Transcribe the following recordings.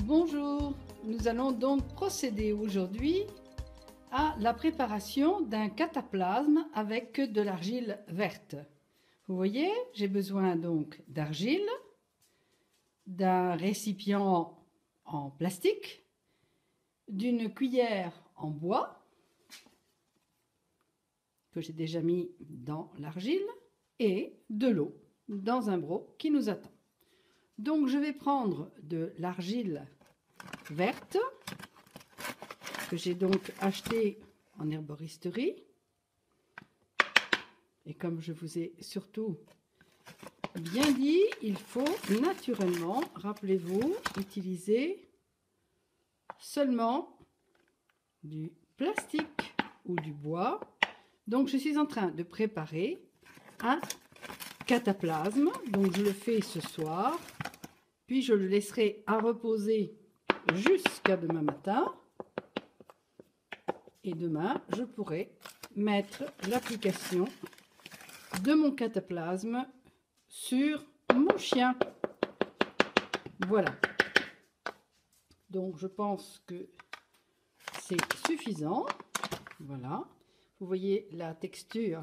Bonjour, nous allons donc procéder aujourd'hui à la préparation d'un cataplasme avec de l'argile verte. Vous voyez, j'ai besoin donc d'argile, d'un récipient en plastique, d'une cuillère en bois que j'ai déjà mis dans l'argile et de l'eau dans un broc qui nous attend. Donc je vais prendre de l'argile verte que j'ai donc acheté en herboristerie, et comme je vous ai surtout bien dit, il faut naturellement, rappelez-vous, utiliser seulement du plastique ou du bois. Donc je suis en train de préparer un cataplasme, donc je le fais ce soir, puis je le laisserai à reposer jusqu'à demain matin. Et demain, je pourrai mettre l'application de mon cataplasme sur mon chien. Voilà. Donc, je pense que c'est suffisant. Voilà. Vous voyez la texture.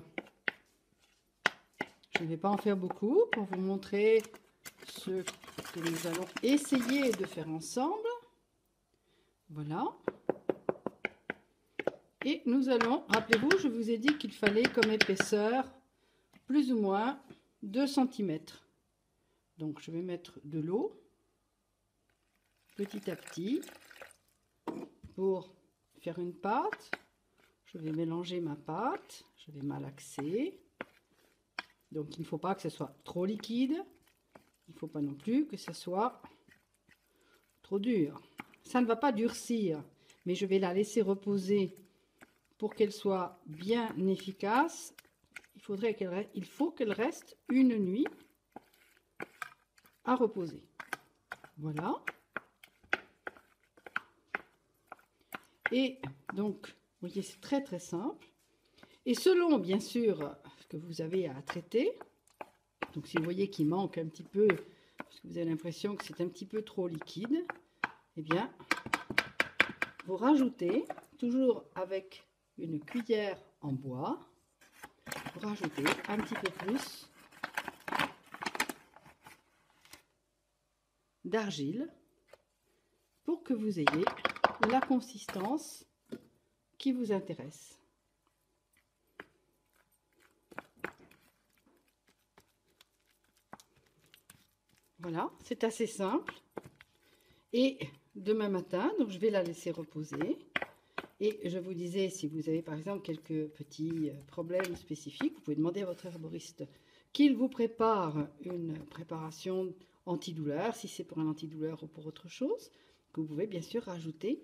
Je ne vais pas en faire beaucoup pour vous montrer ce que nous allons essayer de faire ensemble. Voilà. Et nous allons, rappelez-vous, je vous ai dit qu'il fallait comme épaisseur plus ou moins 2 cm. Donc je vais mettre de l'eau petit à petit pour faire une pâte. Je vais mélanger ma pâte, je vais malaxer. Donc il ne faut pas que ce soit trop liquide, il ne faut pas non plus que ce soit trop dur. Ça ne va pas durcir, mais je vais la laisser reposer. Pour qu'elle soit bien efficace, il faut qu'elle reste une nuit à reposer. Voilà. Et donc, vous voyez, c'est très très simple. Et selon, bien sûr, ce que vous avez à traiter, donc si vous voyez qu'il manque un petit peu, parce que vous avez l'impression que c'est un petit peu trop liquide, eh bien, vous rajoutez, toujours avec une cuillère en bois, vous rajoutez un petit peu plus d'argile pour que vous ayez la consistance qui vous intéresse. Voilà, c'est assez simple. Et demain matin, donc je vais la laisser reposer. Et je vous disais, si vous avez par exemple quelques petits problèmes spécifiques, vous pouvez demander à votre herboriste qu'il vous prépare une préparation antidouleur, si c'est pour un antidouleur ou pour autre chose, que vous pouvez bien sûr rajouter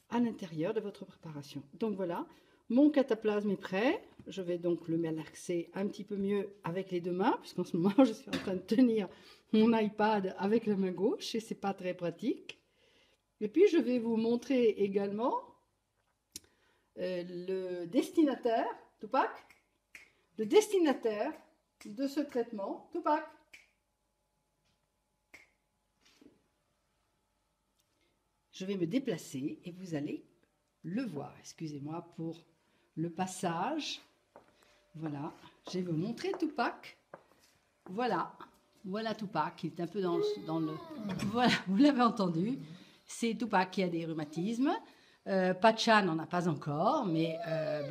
à l'intérieur de votre préparation. Donc voilà, mon cataplasme est prêt. Je vais donc le malaxer un petit peu mieux avec les deux mains, puisqu'en ce moment je suis en train de tenir mon iPad avec la main gauche et c'est pas très pratique. Et puis je vais vous montrer également le destinataire, Tupac, le destinataire de ce traitement, Tupac. Je vais me déplacer et vous allez le voir. Excusez-moi pour le passage. Voilà, je vais vous montrer Tupac. Voilà, voilà Tupac, il est un peu dans le... Voilà, vous l'avez entendu, c'est Tupac qui a des rhumatismes. Pacha n'en a pas encore, mais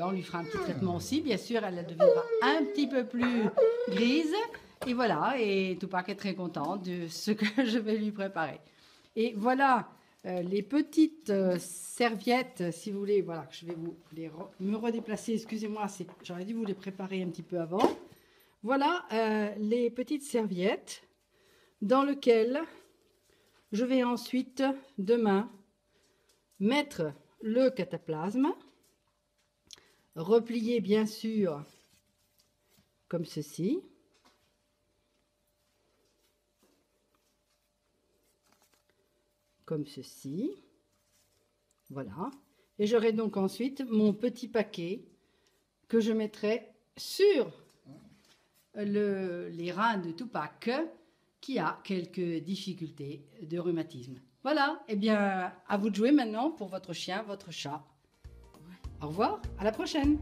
on lui fera un petit traitement aussi. Bien sûr, elle deviendra un petit peu plus grise. Et voilà, et Tupac est très content de ce que je vais lui préparer. Et voilà les petites serviettes, si vous voulez, voilà, je vais me redéplacer. Excusez-moi, j'aurais dû vous les préparer un petit peu avant. Voilà les petites serviettes dans lesquelles je vais ensuite, demain, mettre le cataplasme, replier bien sûr comme ceci, voilà, et j'aurai donc ensuite mon petit paquet que je mettrai sur les reins de Tupac qui a quelques difficultés de rhumatisme. Voilà, eh bien, à vous de jouer maintenant pour votre chien, votre chat. Au revoir, à la prochaine.